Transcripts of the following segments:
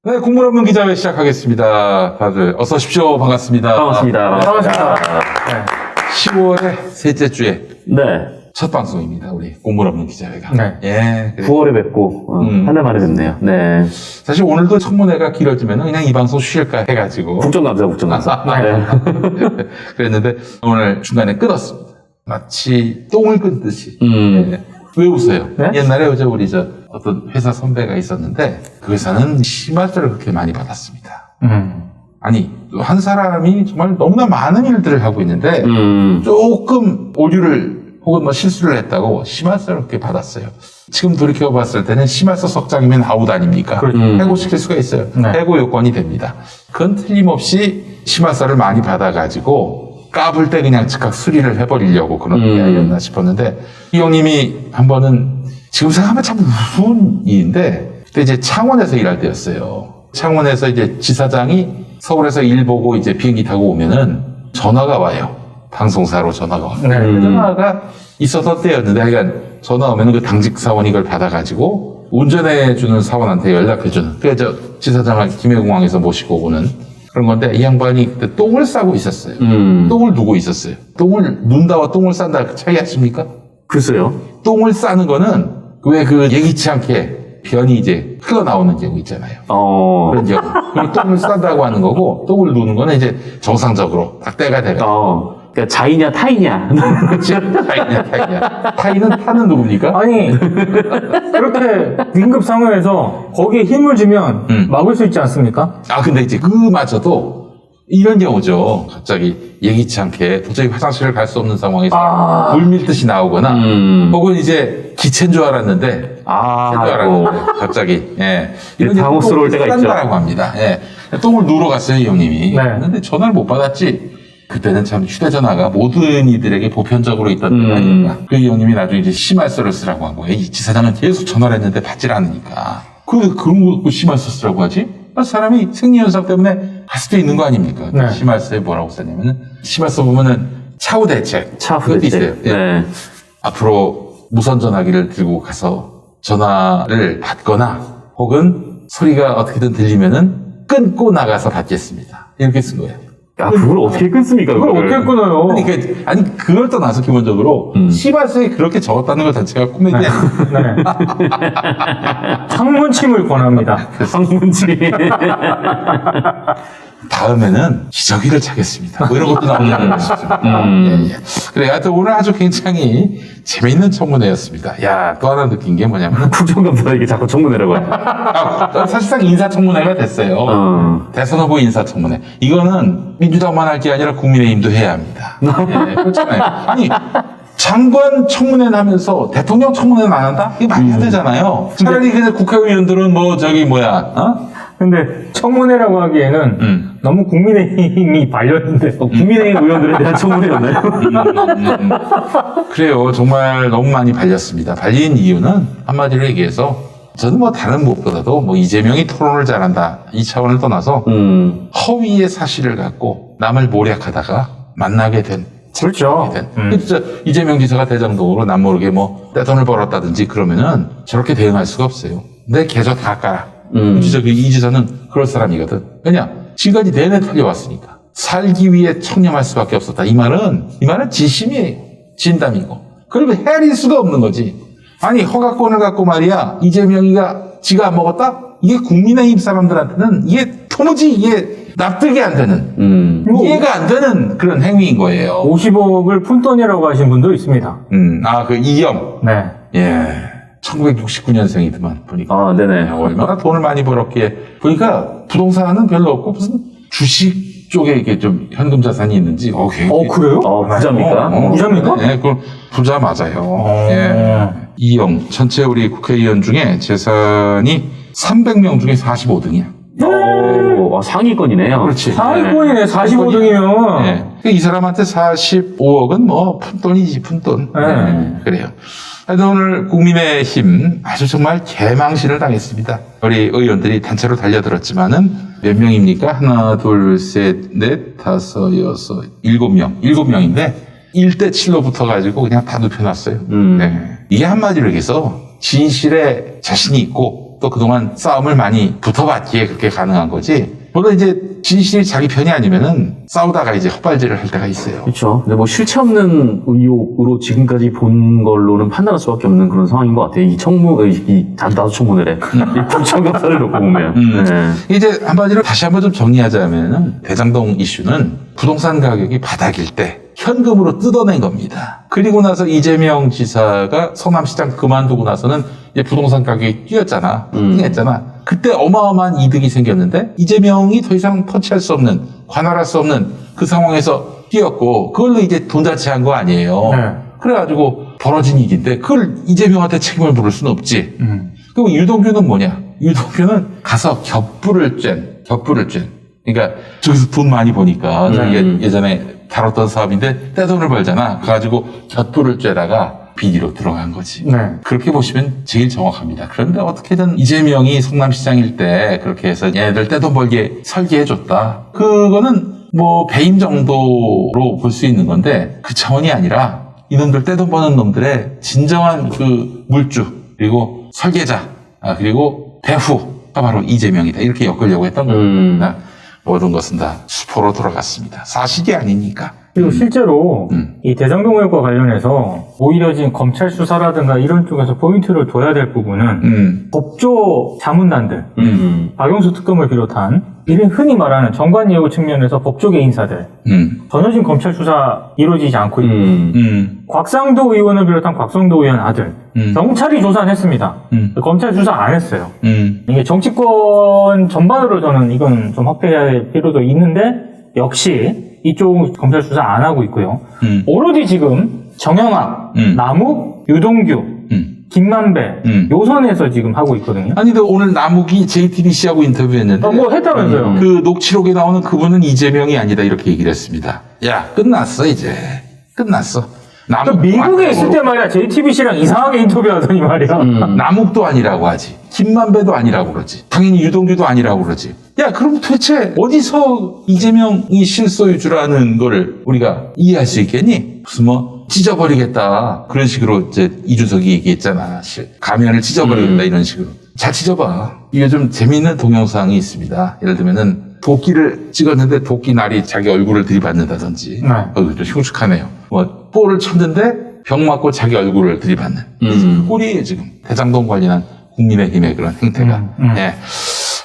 네, 국물 없는 기자회 시작하겠습니다. 다들 어서 오십시오. 반갑습니다. 반갑습니다. 반갑습니다. 네. 10월의 셋째 주에 네. 첫 방송입니다. 우리 국물 없는 기자회가. 네. 예. 그래. 9월에 뵙고 한 달 만에 뵙네요. 네. 사실 오늘도 청문회가 길어지면 그냥 이 방송 쉬일까 해가지고 국정감사. 네. 그랬는데 오늘 중간에 끊었습니다. 마치 똥을 끊듯이. 예. 왜 웃어요? 네? 옛날에 어제 우리 어떤 회사 선배가 있었는데 그 회사는 심할서를 그렇게 많이 받았습니다. 아니 한 사람이 정말 너무나 많은 일들을 하고 있는데 조금 오류를 혹은 뭐 실수를 했다고 심할서를 그렇게 받았어요. 지금 돌이켜봤을 때는 심할서 석장이면 아웃 아닙니까? 해고시킬 수가 있어요. 네. 해고 요건이 됩니다. 그건 틀림없이 심할서를 많이 받아가지고 까불 때 그냥 즉각 수리를 해버리려고 그런 게 아니었나 싶었는데 이 형님이 한 번은 지금 생각하면 참 무서운 일인데 그때 이제 창원에서 일할 때였어요. 창원에서 이제 지사장이 서울에서 일 보고 이제 비행기 타고 오면은 전화가 와요. 방송사로 전화가 와요. 네. 그 전화가 있었던 때였는데 하여간 전화 오면은 그 당직 사원이 이걸 받아가지고 운전해주는 사원한테 연락해주는 그래서 지사장을 김해공항에서 모시고 오는 그런 건데 이 양반이 그때 똥을 싸고 있었어요. 똥을 누고 있었어요. 똥을 눈다와 똥을 싼다 차이 아십니까? 글쎄요. 똥을 싸는 거는 왜 그 예기치 않게 변이 이제 흘러나오는 경우 있잖아요. 그런 경우. 그리고 똥을 싼다고 하는 거고 똥을 누는 거는 이제 정상적으로 딱 때가 돼요. 그러니까 자이냐 타이냐. 그치? 타이냐. 타이는 타는 누굽니까? 아니, 그렇게 긴급 상황에서 거기에 힘을 주면 막을 수 있지 않습니까? 아, 근데 이제 그마저도 이런 경우죠. 갑자기 예기치 않게 도저히 화장실을 갈 수 없는 상황에서 물 밀듯이 나오거나 혹은 이제 기체인 줄 알았는데 갑자기 이런 당혹스러울 때가 있죠. 딴다라고 합니다. 똥을 누러 갔어요, 이 형님이. 네. 근데 전화를 못 받았지. 그때는 참 휴대전화가 모든 이들에게 보편적으로 있던 때가 아닌가. 그 형님이 나중에 이제 심할서를 쓰라고 한 거예요. 이 지사장은 계속 전화를 했는데 받질 않으니까. 그런 거 심할서 쓰라고 하지? 사람이 생리현상 때문에 할 수도 있는 거 아닙니까? 네. 심할서에 뭐라고 써냐면은, 심할서 보면은 차후 대책. 차후 그것도 대책. 있어요. 예. 네. 앞으로 무선 전화기를 들고 가서 전화를 받거나 혹은 소리가 어떻게든 들리면은 끊고 나가서 받겠습니다. 이렇게 쓴 거예요. 야, 그걸 어떻게 끊습니까? 그걸 어떻게 끊어요? 아니, 그걸 떠나서 기본적으로 심할서에 그렇게 적었다는 것 자체가 코미디. 네. 창문침을 권합니다. 상문지. 다음에는 기저귀를 차겠습니다. 뭐 이런 것도 나오는 것이죠. 그래, 하여튼 오늘 아주 굉장히 재미있는 청문회였습니다. 야, 또 하나 느낀 게 뭐냐면, 국정감사에게 자꾸 청문회라고 해요. 사실상 인사청문회가 됐어요. 대선 후보 인사청문회. 이거는 민주당만 할 게 아니라 국민의힘도 해야 합니다. 그렇잖아요. 아니, 장관 청문회는 하면서 대통령 청문회는 안 한다? 이게 말이 안 되잖아요. 차라리 그냥 국회의원들은 근데 청문회라고 하기에는 너무 국민의힘이 발렸는데 국민의힘 의원들에 대한 청문회였나요? 그래요. 정말 너무 많이 발렸습니다. 발린 이유는 한마디로 얘기해서 저는 다른 무엇보다도 이재명이 토론을 잘한다 이 차원을 떠나서 허위의 사실을 갖고 남을 모략하다가 만나게 된 그렇죠. 진짜 이재명 지사가 대장동으로 남모르게 떼돈을 벌었다든지 그러면은 저렇게 대응할 수가 없어요. 내 계좌 다 깔아. 진짜 이 지사는 그럴 사람이거든. 왜냐? 지금까지 내내 털려왔으니까. 살기 위해 청렴할 수밖에 없었다. 이 말은 진심이에요. 진담이고. 그리고 헤아릴 수가 없는 거지. 아니, 허가권을 갖고 말이야. 이재명이가 지가 안 먹었다? 이게 국민의힘 사람들한테는 도무지 납득이 안 되는, 이해가 안 되는 그런 행위인 거예요. 50억을 푼돈이라고 하신 분도 있습니다. 그 이영. 네. 예. 1969년생이더만, 보니까. 네네. 얼마나 돈을 많이 벌었기에. 보니까 부동산은 별로 없고, 무슨 주식 쪽에 이게 좀 현금 자산이 있는지. 그래요? 부자입니까? 부자입니까? 네, 그 부자 맞아요. 예. 이영. 전체 우리 국회의원 중에 재산이 300명 중에 45등이야. 상위권이네요. 그렇지. 상위권이네, 45등이면. 네. 이 사람한테 45억은 푼돈이지, 푼돈. 네. 그래요. 하여튼 오늘 국민의힘 아주 정말 개망신을 당했습니다. 우리 의원들이 단체로 달려들었지만은 몇 명입니까? 하나, 둘, 셋, 넷, 다섯, 여섯, 7명. 7명인데 1대7로 붙어가지고 그냥 다 눕혀놨어요. 네. 이게 한마디로 얘기해서 진실에 자신이 있고 알고 또 그동안 싸움을 많이 붙어봤기에 그렇게 가능한 거지. 물론 이제 진실이 자기 편이 아니면은 싸우다가 이제 헛발질을 할 때가 있어요. 그렇죠. 근데 뭐 실체 없는 의혹으로 지금까지 본 걸로는 판단할 수밖에 없는 그런 상황인 것 같아요. 이 다수 청문회래. 이 부천검사를 놓고 보면. 네. 이제 한마디로 다시 한번 좀 정리하자면은 대장동 이슈는 부동산 가격이 바닥일 때 현금으로 뜯어낸 겁니다. 그리고 나서 이재명 지사가 성남시장 그만두고 나서는 이제 부동산 가격이 뛰었잖아. 흥했잖아. 그때 어마어마한 이득이 생겼는데 이재명이 더 이상 터치할 수 없는, 관할할 수 없는 그 상황에서 뛰었고 그걸로 이제 돈 자체한 거 아니에요. 네. 그래가지고 벌어진 일인데 그걸 이재명한테 책임을 물을 수는 없지. 그리고 유동규는 뭐냐? 유동규는 가서 겹불을 쬐. 그러니까 저기서 돈 많이 버니까 자기가 예전에 다뤘던 사업인데 떼돈을 벌잖아. 그래가지고 곁불을 쬐다가 비리로 들어간 거지. 네. 그렇게 보시면 제일 정확합니다. 그런데 어떻게든 이재명이 성남시장일 때 그렇게 해서 얘네들 떼돈 벌게 설계해줬다. 그거는 뭐 배임 정도로 볼 수 있는 건데 그 차원이 아니라 이놈들 떼돈 버는 놈들의 진정한 그 물주 그리고 설계자 그리고 배후가 바로 이재명이다. 이렇게 엮으려고 했던 겁니다. 모든 것은 다 수포로 돌아갔습니다. 사실이 아니니까. 그리고 실제로 이 대장동 의혹과 관련해서 오히려 지금 검찰 수사라든가 이런 쪽에서 포인트를 둬야 될 부분은 법조 자문단들, 박영수 특검을 비롯한 이런 흔히 말하는 정관 예우 측면에서 법조계 인사들 전혀 지금 검찰 수사 이루어지지 않고 있고 곽상도 의원을 비롯한 곽상도 의원 아들 경찰이 조사는 했습니다. 검찰 수사 안 했어요. 이게 정치권 전반으로 저는 이건 좀 확대해야 할 필요도 있는데 역시 이쪽 검찰 수사 안 하고 있고요. 오로지 지금 정영학, 남욱, 유동규, 김만배 요선에서 지금 하고 있거든요. 아니 근데 오늘 남욱이 JTBC하고 인터뷰했는데 뭐 했다면서요? 그 녹취록에 나오는 그분은 이재명이 아니다 이렇게 얘기를 했습니다. 야 끝났어 이제. 끝났어. 미국에 있을 때 말이야 JTBC랑 이상하게 인터뷰하더니 말이야. 남욱도 아니라고 하지. 김만배도 아니라고 그러지. 당연히 유동규도 아니라고 그러지. 야 그럼 도대체 어디서 이재명이 실소유주라는 거를 우리가 이해할 수 있겠니? 무슨 뭐 찢어버리겠다 그런 식으로 이제 이준석이 얘기했잖아. 가면을 찢어버리겠다 이런 식으로. 잘 찢어봐. 이게 좀 재미있는 동영상이 있습니다. 예를 들면은 도끼를 찍었는데 도끼 날이 자기 얼굴을 들이받는다든지. 좀 흉측하네요. 뭐 볼을 쳤는데 병 맞고 자기 얼굴을 들이받는. 그 꼴이에요 지금. 대장동 관련한 국민의힘의 그런 행태가. 네.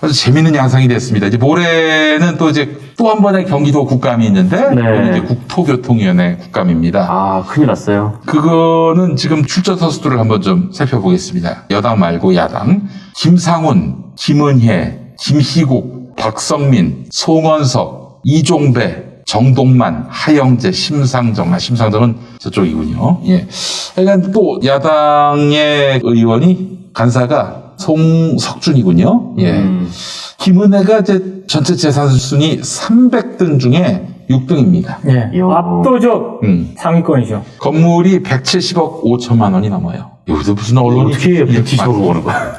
아주 재밌는 양상이 됐습니다. 이제 모레는 또 이제 또 한 번의 경기도 국감이 있는데 그건 이제 국토교통위원회 국감입니다. 아, 큰일 났어요. 그거는 지금 출전 선수들을 한번 좀 살펴보겠습니다. 여당 말고 야당. 김상훈, 김은혜, 김희국, 박성민, 송원석, 이종배, 정동만, 하영재, 심상정. 심상정은 저쪽이군요. 예. 그러니까 또 야당의 의원이 간사가 송석준이군요. 예. 김은혜가 이제 전체 재산 순위 300등 중에 6등입니다. 예. 압도적 상위권이죠. 건물이 170억 5천만 원이 넘어요. 여기서 무슨 언론이 어떻게 170억을 버는 거야?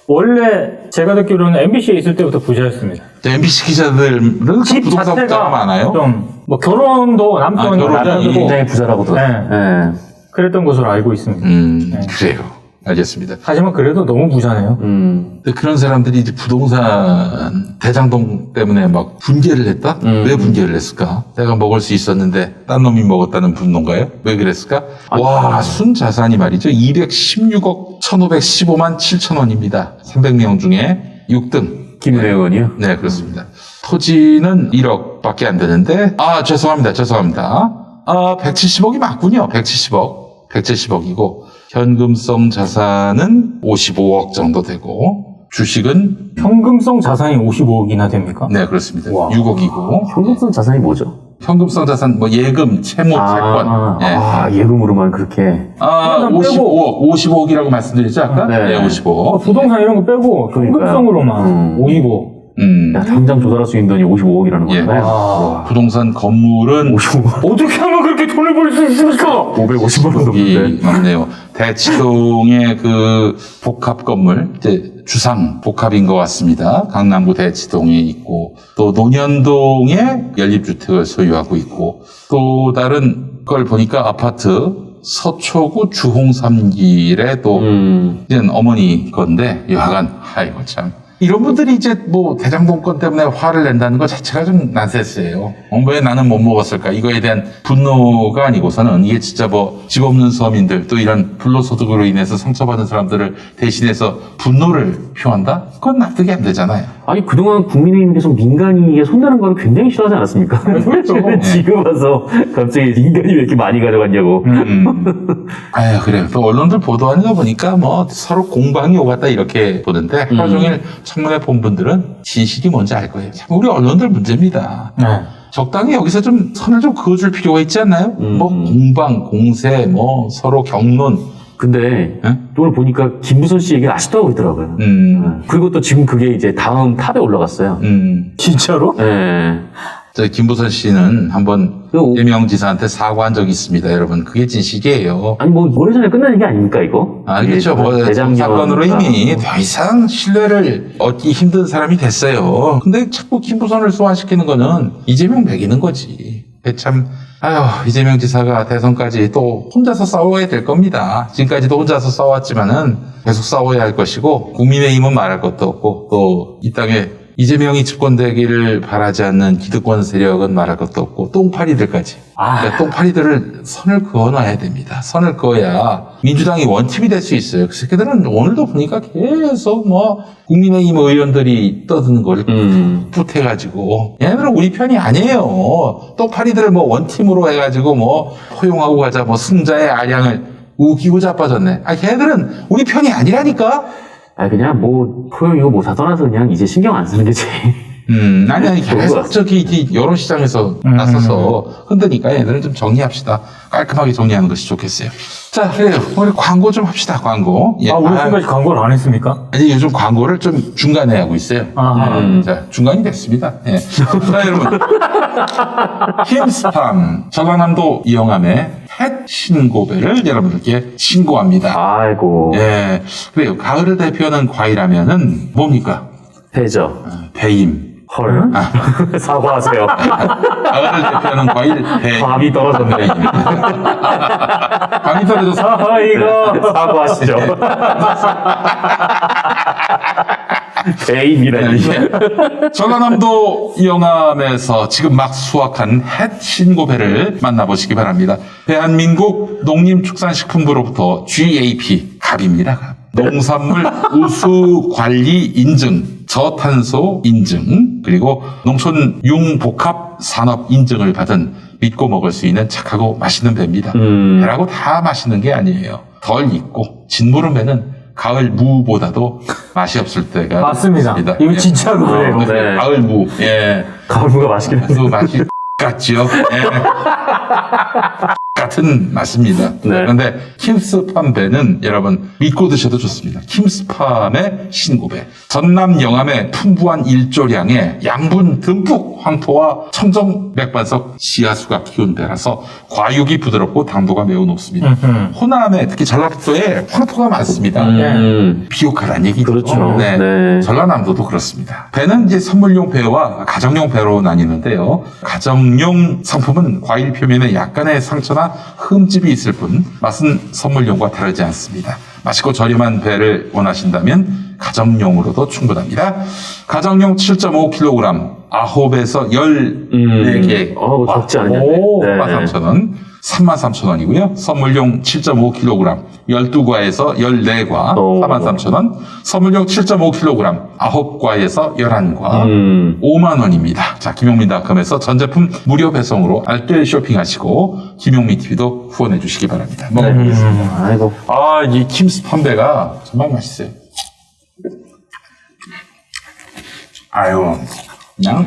원래 제가 듣기로는 MBC에 있을 때부터 부자였습니다. MBC 기자들은 부동산 부자가 많아요. 좀 뭐 결혼도 남편이 굉장히 부자라고 들었어요. 네. 그랬던 것으로 알고 있습니다. 네. 그래요. 알겠습니다. 하지만 그래도 너무 부자네요. 근데 그런 사람들이 이제 부동산 대장동 때문에 막 분개를 했다? 왜 분개를 했을까? 내가 먹을 수 있었는데 딴 놈이 먹었다는 분노인가요? 왜 그랬을까? 와, 순 자산이 말이죠. 216억 1,515만 7천 원입니다. 300명 중에 6등. 김은혜 의원이요? 네, 그렇습니다. 토지는 1억밖에 안 되는데, 죄송합니다. 170억이 맞군요. 170억이고, 현금성 자산은 55억 정도 되고, 주식은 현금성 자산이 55억이나 됩니까? 네, 그렇습니다. 6억이고. 현금성 자산이 뭐죠? 현금성 자산, 뭐 예금, 채무, 채권. 예금으로만 그렇게. 55억이라고 말씀드렸죠, 아까? 네, 55억. 부동산 이런 거 빼고 현금성으로만 55억. 야, 당장 조달할 수 있는 돈이 55억이라는 거예요. 부동산 건물은 55억. 어떻게 하면 그렇게 돈을 벌 수 있습니까? 550억 원 넘는데. 맞네요. 대치동의 그 복합 건물, 이제 주상 복합인 것 같습니다. 강남구 대치동에 있고, 또 논현동에 연립주택을 소유하고 있고, 또 다른 걸 보니까 아파트 서초구 주홍삼길에 또 이제는 어머니 건데 여하간 아이고 참 이런 분들이 이제 뭐 대장동 건 때문에 화를 낸다는 것 자체가 좀 난세스예요. 왜 나는 못 먹었을까? 이거에 대한 분노가 아니고서는 이게 진짜 뭐 집 없는 서민들 또 이런 불로소득으로 인해서 상처받은 사람들을 대신해서 분노를 표한다? 그건 납득이 안 되잖아요. 아니 그동안 국민의힘에서 민간인에게 손대는 거를 굉장히 싫어하지 않았습니까? 그렇죠. 지금 와서 갑자기 민간이 왜 이렇게 많이 가져갔냐고. 아유, 그래요. 또 언론들 보도하는 거 보니까 뭐 서로 공방이 오갔다 이렇게 보는데 하루 종일 청문회 본 분들은 진실이 뭔지 알 거예요. 참 우리 언론들 문제입니다. 네. 적당히 여기서 좀 선을 좀 그어줄 필요가 있지 않나요? 뭐 공방, 공세, 뭐 서로 경론. 근데 예? 오늘 보니까 김부선 씨 얘기를 아직도 하고 있더라고요. 그리고 또 지금 그게 이제 다음 탑에 올라갔어요. 진짜로? 예. 저 김부선 씨는 한번 그 오- 이재명 지사한테 사과한 적이 있습니다, 여러분. 그게 진실이에요. 아니 뭐 오래전에 끝나는 게 아닙니까 이거? 알겠죠. 뭐 대장경 사건으로 이미 더 이상 신뢰를 얻기 힘든 사람이 됐어요. 근데 자꾸 김부선을 소환시키는 거는 이재명 매기는 거지. 참 아유, 이재명 지사가 대선까지 또 혼자서 싸워야 될 겁니다. 지금까지도 혼자서 싸웠지만은 계속 싸워야 할 것이고 국민의힘은 말할 것도 없고 또 이 땅에 이재명이 집권되기를 바라지 않는 기득권 세력은 말할 것도 없고 똥파리들까지. 그러니까 똥파리들을 선을 그어놔야 됩니다. 선을 그어야 민주당이 원팀이 될 수 있어요. 그 새끼들은 오늘도 보니까 계속 뭐 국민의힘 의원들이 떠드는 걸 풋해가지고 얘네들은 우리 편이 아니에요. 똥파리들을 뭐 원팀으로 해가지고 뭐 포용하고 가자 뭐 승자의 아량을 우기고 자빠졌네. 걔네들은 우리 편이 아니라니까. 아 그냥 뭐 포용이고 뭐 다 떠나서 그냥 이제 신경 안 쓰는 게 제일. 아니 계속 저기 여론 시장에서 나서서 흔드니까 얘들은 좀 정리합시다. 깔끔하게 정리하는 것이 좋겠어요. 자, 그래요. 우리 광고 좀 합시다. 광고. 예. 우리 지금까지 광고를 안 했습니까? 아니 요즘 광고를 좀 중간에 하고 있어요. 자, 중간이 됐습니다. 예. 자, 여러분. 힘스팜 전라남도 이영암의 햇 신고배를 여러분들께 신고합니다. 아이고. 예. 그래요. 가을을 대표하는 과일하면은 뭡니까? 배죠. 배임. 헐. 사과하세요. 가을을 대표하는 과일 배. 밥이 떨어졌네. 감이 떨어져서 이거 사과하시죠. 배임이라니. 전라남도 영암에서 지금 막 수확한 햇 신고배를 만나보시기 바랍니다. 대한민국 농림축산식품부로부터 GAP 갑입니다. 갑. 농산물 우수 관리 인증, 저탄소 인증, 그리고 농촌 융복합 산업 인증을 받은 믿고 먹을 수 있는 착하고 맛있는 배입니다. 배라고 다 맛있는 게 아니에요. 덜 익고 진무른 배는 가을 무보다도 맛이 없을 때가 맞습니다. 있습니다. 이거 예. 진짜로 그래요. 네. 가을 무, 예. 가을무가 맛있긴 하죠. 그 맛이 같지요. 예. 같은 맛입니다. 네. 그런데 킴스팜 배는 여러분 믿고 드셔도 좋습니다. 킴스팜의 신고배. 전남 영암의 풍부한 일조량에 양분 듬뿍 황토와 청정 맥반석 씨앗수가 키운 배라서 과육이 부드럽고 당도가 매우 높습니다. 호남에 특히 전라북도에 황토가 많습니다. 비옥하라는 얘기죠. 그렇죠. 네. 네. 전라남도도 그렇습니다. 배는 이제 선물용 배와 가정용 배로 나뉘는데요. 가정용 상품은 과일 표면에 약간의 상처나 흠집이 있을 뿐 맛은 선물용과 다르지 않습니다. 맛있고 저렴한 배를 원하신다면 가정용으로도 충분합니다. 가정용 7.5kg, 아홉에서 14개. 적지 않냐. 오, 33,000원, 33,000원이고요. 선물용 7.5kg, 12과에서 14과, 43,000원. 선물용 7.5kg, 9과에서 11과, 5만원입니다. 자, 김용민닷컴에서 전 제품 무료 배송으로 알뜰 쇼핑하시고, 김용민TV도 후원해 주시기 바랍니다. 먹어보겠습니다. 아이고. 이 킴스팜배가 정말 맛있어요. 아유, 그냥,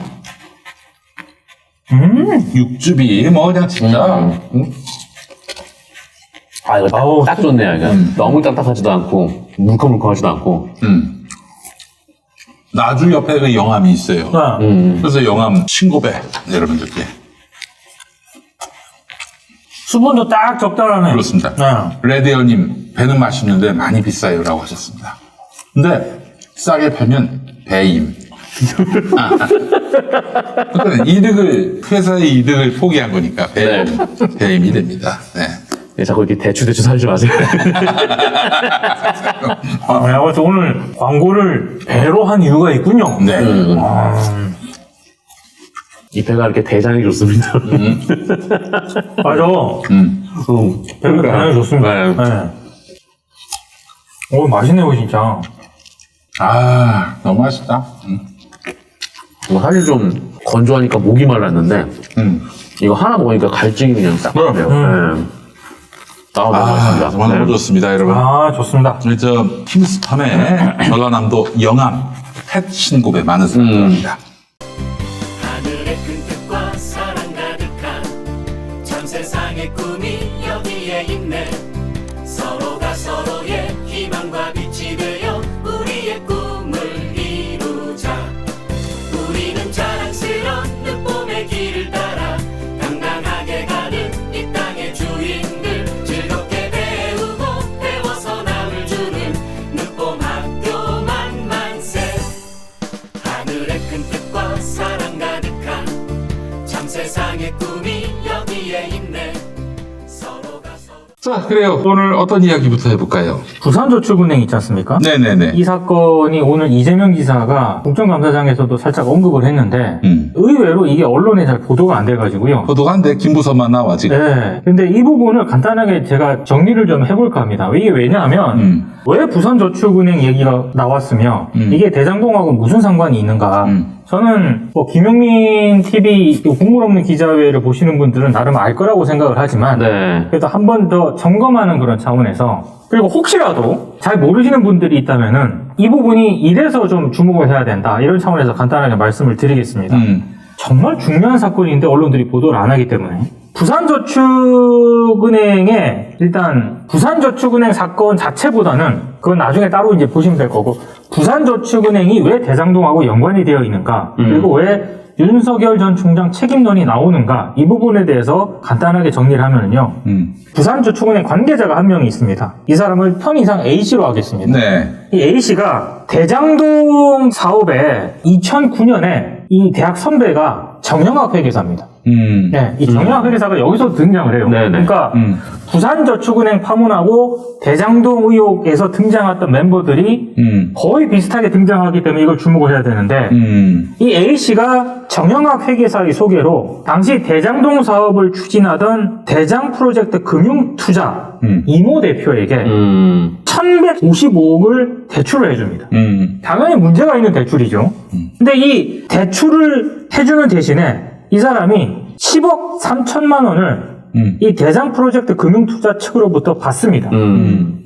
육즙이 뭐 그냥 진짜, 이거 딱 좋네요. 이거. 너무 딱딱하지도 않고 물컹물컹하지도 않고. 나주 옆에 그 영암이 있어요. 그래서 영암 신고배 여러분들께 수분도 딱 적당하네. 그렇습니다. 네. 레드에어님 배는 맛있는데 많이 비싸요라고 하셨습니다. 근데 싸게 팔면 배임. 그러니까 회사의 이득을 포기한 거니까 배임이 됩니다. 네. 자꾸 이렇게 대추 살지 마세요. 내가 봤을 때 오늘 광고를 배로 한 이유가 있군요. 네. 이 배가 이렇게 대장이 좋습니다. 맞아. 배가 대단히 좋습니다. 네. 네. 오, 맛있네요, 진짜. 아, 너무 맛있다. 사실 좀 건조하니까 목이 말랐는데 이거 하나 먹으니까 갈증이 그냥 싹 나네요. 네. 너무 맛있습니다. 정말 너무 네. 좋습니다, 여러분. 좋습니다. 저 킹스텀에 전라남도 영암 펫 신고배 많은 사람 들어갑니다. 하늘의 큰 뜻과 사랑 가득한 전 세상의 꿈이 여기에 있네. 서로가 서로의 희망과 빛이 되어 우리의 꿈을 이루자. 우리는 자랑스런 눈봄의 길을 따라 당당하게 가는 이 땅의 주인들, 즐겁게 배우고 배워서 남을 주는 눈봄 학교 만만세. 하늘의 큰 뜻과 사랑 가득한 참 세상의 꿈이 여기에 있네. 서로가 서로. 자, 그래요. 오늘 어떤 이야기부터 해볼까요? 부산저축은행 있지 않습니까? 네네네. 이 사건이 오늘 이재명 지사가 국정감사장에서도 살짝 언급을 했는데 의외로 이게 언론에 잘 보도가 안 돼가지고요. 보도가 안 돼. 김부서만 나와, 지금. 네. 근데 이 부분을 간단하게 제가 정리를 좀 해볼까 합니다. 이게 왜냐하면 왜 부산저축은행 얘기가 나왔으며 이게 대장동하고 무슨 상관이 있는가. 저는 뭐 김용민 TV 국물 없는 기자회를 보시는 분들은 나름 알 거라고 생각을 하지만 네. 그래도 한 번 더 점검하는 그런 차원에서, 그리고 혹시라도 잘 모르시는 분들이 있다면은 이 부분이 이래서 좀 주목을 해야 된다, 이런 차원에서 간단하게 말씀을 드리겠습니다. 정말 중요한 사건인데 언론들이 보도를 안 하기 때문에, 부산저축은행의 일단 부산저축은행 사건 자체보다는 그건 나중에 따로 이제 보시면 될 거고, 부산저축은행이 왜 대장동하고 연관이 되어 있는가, 그리고 왜 윤석열 전 총장 책임론이 나오는가, 이 부분에 대해서 간단하게 정리를 하면은요. 부산저축은행 관계자가 한 명이 있습니다. 이 사람을 편의상 A씨로 하겠습니다. 네. 이 A씨가 대장동 사업에 2009년에 이 대학 선배가 정영학 회계사입니다. 네, 이 정영학 회계사가 여기서 등장을 해요. 네네. 그러니까 부산저축은행 파문하고 대장동 의혹에서 등장했던 멤버들이 거의 비슷하게 등장하기 때문에 이걸 주목을 해야 되는데, 이 A씨가 정영학 회계사의 소개로 당시 대장동 사업을 추진하던 대장 프로젝트 금융투자 이모 대표에게 1155억을 대출을 해줍니다. 당연히 문제가 있는 대출이죠. 근데 이 대출을 해주는 대신에 이 사람이 10억 3천만 원을 이 대장 프로젝트 금융투자 측으로부터 받습니다.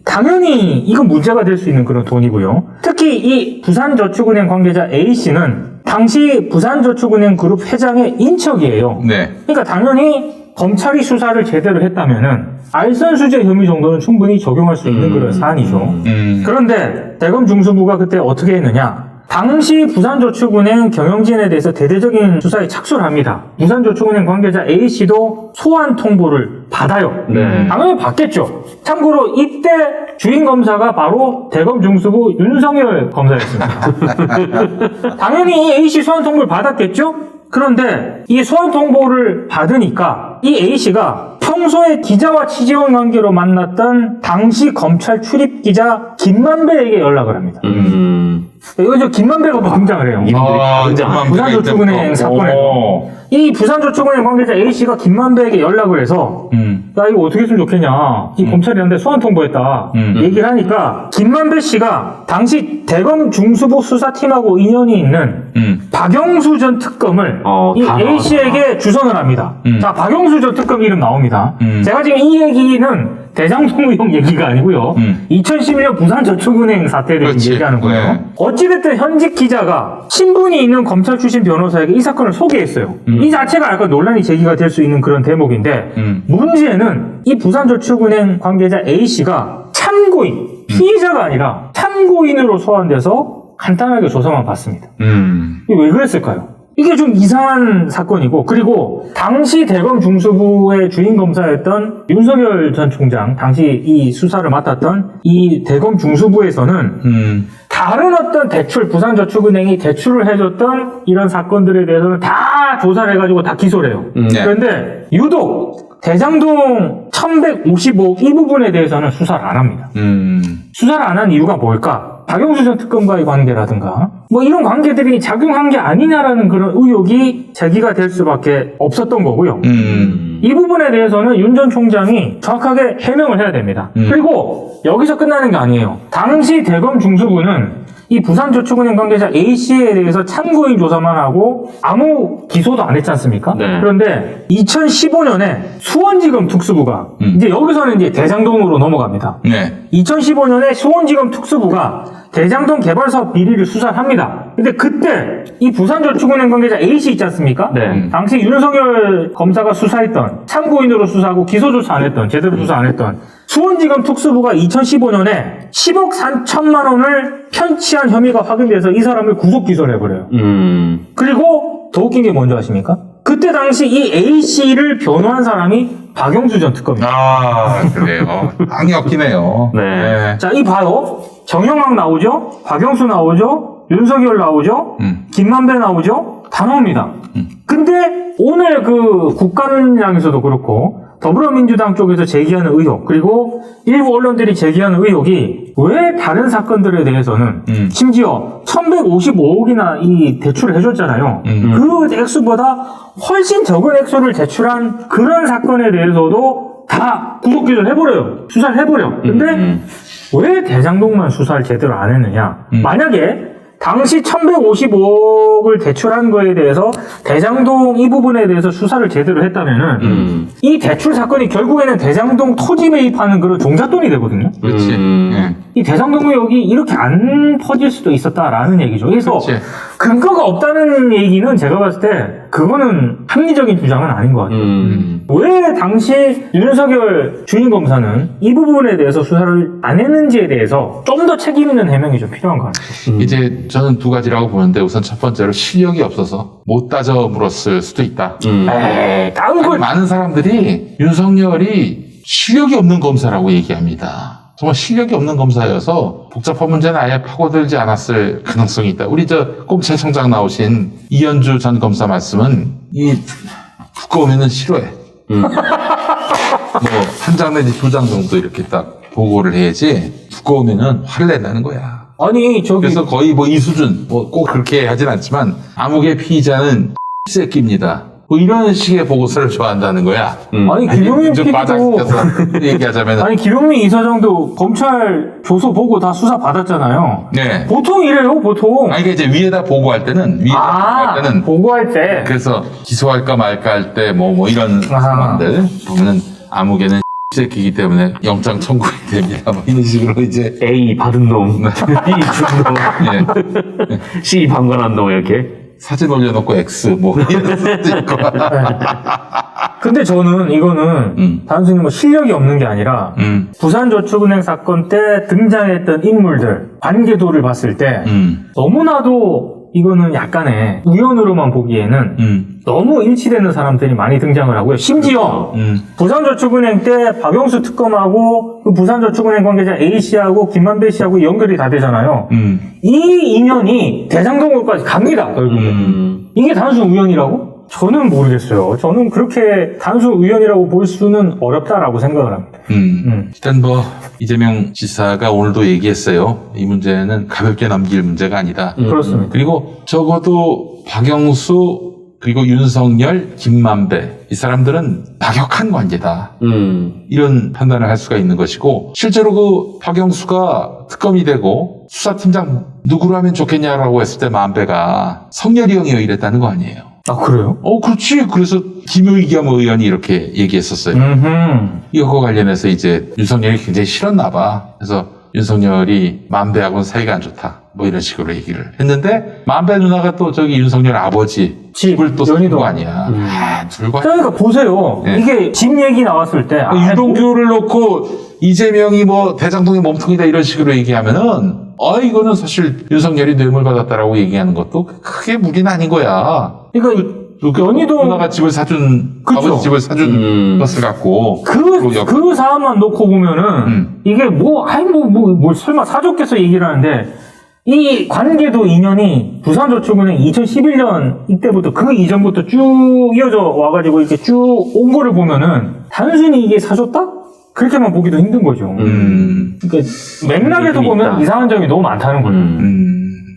당연히 이건 문제가 될 수 있는 그런 돈이고요. 특히 이 부산저축은행 관계자 A씨는 당시 부산저축은행 그룹 회장의 인척이에요. 네. 그러니까 당연히 검찰이 수사를 제대로 했다면은 알선수재 혐의 정도는 충분히 적용할 수 있는 그런 사안이죠. 그런데 대검 중수부가 그때 어떻게 했느냐? 당시 부산저축은행 경영진에 대해서 대대적인 수사에 착수를 합니다. 부산저축은행 관계자 A씨도 소환 통보를 받아요. 네. 당연히 받겠죠. 참고로 이때 주인 검사가 바로 대검 중수부 윤석열 검사였습니다. 당연히 이 A씨 소환 통보를 받았겠죠? 그런데 이 소환 통보를 받으니까 이 A씨가 평소에 기자와 취재원 관계로 만났던 당시 검찰 출입 기자 김만배에게 연락을 합니다. 이거 저 김만배가 또 등장을 해요. 부산저축은행 사건에서 이 부산저축은행 관계자 A씨가 김만배에게 연락을 해서 야 이거 어떻게 했으면 좋겠냐, 이 검찰이 나한테 소환 통보했다 얘기를 하니까 김만배 씨가 당시 대검 중수부 수사팀하고 인연이 있는 박영수 전 특검을 이 A씨에게 주선을 합니다. 자, 박영수 전 특검 이름 나옵니다. 제가 지금 이 얘기는 대장동 의혹 얘기가 아니고요. 2011년 부산저축은행 사태를 그렇지. 얘기하는 거예요. 네. 어찌됐든 현직 기자가 신분이 있는 검찰 출신 변호사에게 이 사건을 소개했어요. 이 자체가 약간 논란이 제기가 될 수 있는 그런 대목인데, 문제는 이 부산저축은행 관계자 A씨가 참고인, 피의자가 아니라 참고인으로 소환돼서 간단하게 조사만 받습니다. 이게 왜 그랬을까요? 이게 좀 이상한 사건이고, 그리고 당시 대검 중수부의 주인 검사였던 윤석열 전 총장, 당시 이 수사를 맡았던 이 대검 중수부에서는 다른 어떤 대출, 부산저축은행이 대출을 해줬던 이런 사건들에 대해서는 다 조사를 해가지고 다 기소를 해요. 네. 그런데 유독 대장동 1155억 이 부분에 대해서는 수사를 안 합니다. 수사를 안 한 이유가 뭘까? 박영수 전 특검과의 관계라든가 뭐 이런 관계들이 작용한 게 아니냐라는 그런 의혹이 제기가 될 수밖에 없었던 거고요. 이 부분에 대해서는 윤 전 총장이 정확하게 해명을 해야 됩니다. 그리고 여기서 끝나는 게 아니에요. 당시 대검 중수부는 이 부산저축은행 관계자 A씨에 대해서 참고인 조사만 하고 아무 기소도 안 했지 않습니까? 네. 그런데 2015년에 수원지검 특수부가 이제 여기서는 이제 대장동으로 넘어갑니다. 네. 2015년에 수원지검 특수부가 대장동 개발사업 비리를 수사를 합니다. 근데 그때 이 부산저축은행 관계자 A씨 있지 않습니까? 네. 당시 윤석열 검사가 수사했던 참고인으로 수사하고 기소조차 안 했던 제대로 조사 안 했던 수원지검 특수부가 2015년에 10억 4천만 원을 편취한 혐의가 확인돼서 이 사람을 구속 기소를 해버려요. 그리고 더 웃긴 게 뭔지 아십니까? 그때 당시 이 A씨를 변호한 사람이 박영수 전 특검입니다. 아, 그래요. 땅이 없기네요. 네. 자, 이 봐요. 정영학 나오죠? 박영수 나오죠? 윤석열 나오죠? 김만배 나오죠? 다 나옵니다. 근데 오늘 그 국감장에서도 그렇고 더불어민주당 쪽에서 제기하는 의혹 그리고 일부 언론들이 제기하는 의혹이 왜 다른 사건들에 대해서는 심지어 1155억이나 이 대출을 해줬잖아요. 그 액수보다 훨씬 적은 액수를 대출한 그런 사건에 대해서도 다 구속 기소를 해버려요. 수사를 해버려. 근데 왜 대장동만 수사를 제대로 안 했느냐? 만약에 당시 1155억을 대출한 거에 대해서 대장동 이 부분에 대해서 수사를 제대로 했다면은 이 대출 사건이 결국에는 대장동 토지 매입하는 그런 종잣돈이 되거든요. 그렇지. 예. 이 대장동 의혹이 이렇게 안 퍼질 수도 있었다라는 얘기죠. 그래서 그렇지. 근거가 없다는 얘기는 제가 봤을 때 그거는 합리적인 주장은 아닌 것 같아요. 왜 당시 윤석열 주인검사는 이 부분에 대해서 수사를 안 했는지에 대해서 좀 더 책임 있는 해명이 좀 필요한 것 같아요. 이제 저는 두 가지라고 보는데 우선 첫 번째로 실력이 없어서 못 따져 물었을 수도 있다. 에이, 다음 아니, 걸 많은 사람들이 윤석열이 실력이 없는 검사라고 얘기합니다. 정말 실력이 없는 검사여서 복잡한 문제는 아예 파고들지 않았을 가능성이 있다. 우리 저 검찰청장 나오신 이현주 전 검사 말씀은 이 두꺼우면은 싫어해. 뭐 한 장 내지 두 장 정도 이렇게 딱 보고를 해야지 두꺼우면은 화를 낸다는 거야. 아니 저기 그래서 거의 뭐 이 수준, 뭐 꼭 그렇게 하진 않지만 암흑의 피의자는 새끼입니다. 뭐 이런 식의 보고서를 좋아한다는 거야. 아니 김용민 좀 PD도 과장시켜서 얘기하자면 아니 김용민 이사장도 검찰 조서 보고 다 수사 받았잖아요. 네. 보통 이래요 보통. 아니, 그러니까 이제 위에다 보고할 때는, 보고할 때는, 보고할 때. 그래서 기소할까 말까 할 때 뭐 이런 상황들 보면은 암흑에는 새끼이기 때문에 영장 청구가 됩니다. 뭐 이런 식으로 이제. A 받은 놈, B 준 놈, 예. C 방관한 놈 이렇게. 사진 올려놓고 X 뭐 이런 수도 있고. 근데 저는 이거는 단순히 뭐 실력이 없는 게 아니라 부산저축은행 사건 때 등장했던 인물들 관계도를 봤을 때 너무나도 이거는 약간의 우연으로만 보기에는 너무 일치되는 사람들이 많이 등장을 하고요. 심지어 부산저축은행 때 박영수 특검하고 그 부산저축은행 관계자 A씨하고 김만배 씨하고 연결이 다 되잖아요. 이 인연이 대장동으로까지 갑니다. 결국은. 이게 단순 우연이라고? 저는 모르겠어요. 저는 그렇게 단순 우연이라고 볼 수는 어렵다라고 생각을 합니다. 일단 뭐 이재명 지사가 오늘도 얘기했어요. 이 문제는 가볍게 넘길 문제가 아니다. 그렇습니다. 그리고 적어도 박영수 그리고 윤석열, 김만배 이 사람들은 막역한 관계다. 이런 판단을 할 수가 있는 것이고 실제로 그 박영수가 특검이 되고 수사팀장 누구로 하면 좋겠냐라고 했을 때 만배가 성렬이 형이요 이랬다는 거 아니에요. 아 그래요? 그렇지. 그래서 김의겸 의원이 이렇게 얘기했었어요. 이거 관련해서 이제 윤석열이 굉장히 싫었나 봐. 그래서 윤석열이 만배하고는 사이가 안 좋다. 뭐 이런 식으로 얘기를 했는데 만배 누나가 또 저기 윤석열 아버지 집을 또 사는 거 아니야. 둘과 그러니까 보세요. 네. 이게 집 얘기 나왔을 때 유동규를 놓고 이재명이 뭐 대장동의 몸통이다 이런 식으로 얘기하면은 이거는 사실 윤석열이 뇌물 받았다라고 얘기하는 것도 크게 무리는 아닌 거야. 그러니까 연희동 누나가 집을 사준 그쵸. 아버지 집을 사준 것을 갖고 그 사안만 놓고 보면은 이게 뭘 설마 사줬겠어 얘기를 하는데 이 관계도 인연이 부산저축은행 2011년 이때부터 그 이전부터 쭉 이어져 와가지고 이렇게 쭉 온 거를 보면은 단순히 이게 사줬다? 그렇게만 보기도 힘든 거죠. 그러니까 맥락에서 보면 있다. 이상한 점이 너무 많다는 거죠.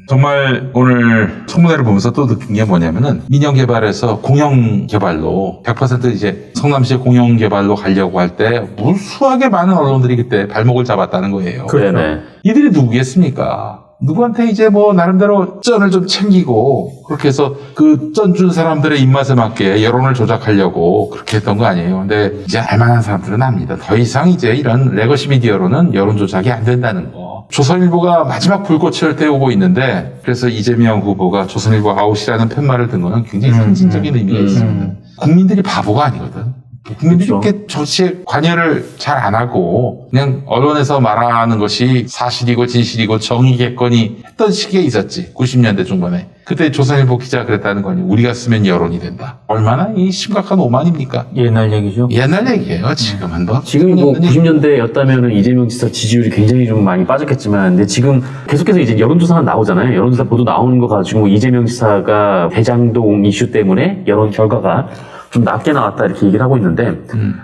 정말 오늘 청문회를 보면서 또 느낀 게 뭐냐면은 민영개발에서 공영개발로 100% 이제 성남시의 공영개발로 가려고 할 때 무수하게 많은 언론들이 그때 발목을 잡았다는 거예요. 그렇죠. 네네. 이들이 누구겠습니까? 누구한테 이제 뭐 나름대로 쩐을 좀 챙기고 그렇게 해서 그 쩐 준 사람들의 입맛에 맞게 여론을 조작하려고 그렇게 했던 거 아니에요. 근데 이제 알만한 사람들은 압니다. 더 이상 이제 이런 레거시 미디어로는 여론 조작이 안 된다는 거. 조선일보가 마지막 불꽃을 태우고 있는데 그래서 이재명 후보가 조선일보 아웃이라는 팻말을 든 거는 굉장히 상징적인 의미가 있습니다. 국민들이 바보가 아니거든. 국민들이 그렇죠. 이렇게 정치에 관여를 잘 안 하고 그냥 언론에서 말하는 것이 사실이고 진실이고 정의겠거니 했던 시기에 있었지. 90년대 중반에. 그때 조선일보 기자가 그랬다는 거니 우리가 쓰면 여론이 된다. 얼마나 이 심각한 오만입니까? 옛날 얘기죠. 옛날 얘기예요. 지금은 뭐. 지금 뭐 90년대였다면은 이재명 지사 지지율이 굉장히 좀 많이 빠졌겠지만, 근데 지금 계속해서 이제 여론조사가 나오잖아요. 여론조사 보도 나오는 거 가지고 이재명 지사가 대장동 이슈 때문에 여론 결과가 좀 낮게 나왔다 이렇게 얘기를 하고 있는데,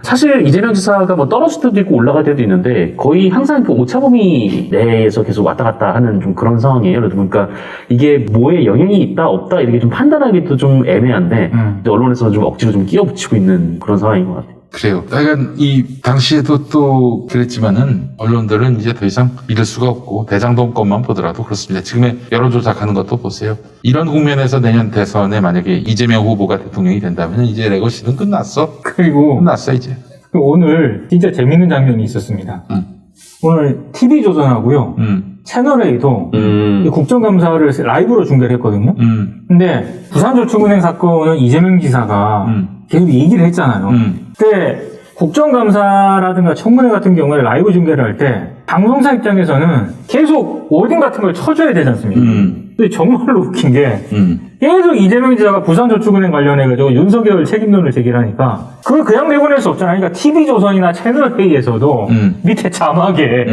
사실 이재명 지사가 뭐 떨어질 때도 있고 올라갈 때도 있는데 거의 항상 그 오차범위 내에서 계속 왔다 갔다 하는 좀 그런 상황이에요. 그러니까 이게 뭐에 영향이 있다 없다 이렇게 좀 판단하기도 좀 애매한데 언론에서는 좀 억지로 좀 끼워붙이고 있는 그런 상황인 것 같아요. 그래요. 약간 이 당시에도 또 그랬지만은 언론들은 이제 더 이상 믿을 수가 없고 대장동 것만 보더라도 그렇습니다. 지금의 여론 조작하는 것도 보세요. 이런 국면에서 내년 대선에 만약에 이재명 후보가 대통령이 된다면 이제 레거시는 끝났어. 그리고 끝났어 이제. 오늘 진짜 재밌는 장면이 있었습니다. 오늘 TV조선하고요. 채널A도 이 국정감사를 라이브로 중계를 했거든요. 근데 부산저축은행 사건은 이재명 지사가 계속 얘기를 했잖아요. 그때 국정감사라든가 청문회 같은 경우에 라이브 중계를 할 때 방송사 입장에서는 계속 워딩 같은 걸 쳐줘야 되지 않습니까? 근데 정말로 웃긴 게 계속 이재명 지사가 부산저축은행 관련해가지고 윤석열 책임론을 제기하니까 그걸 그냥 내보낼 수 없잖아요. 그러니까 TV조선이나 채널A에서도 밑에 자막에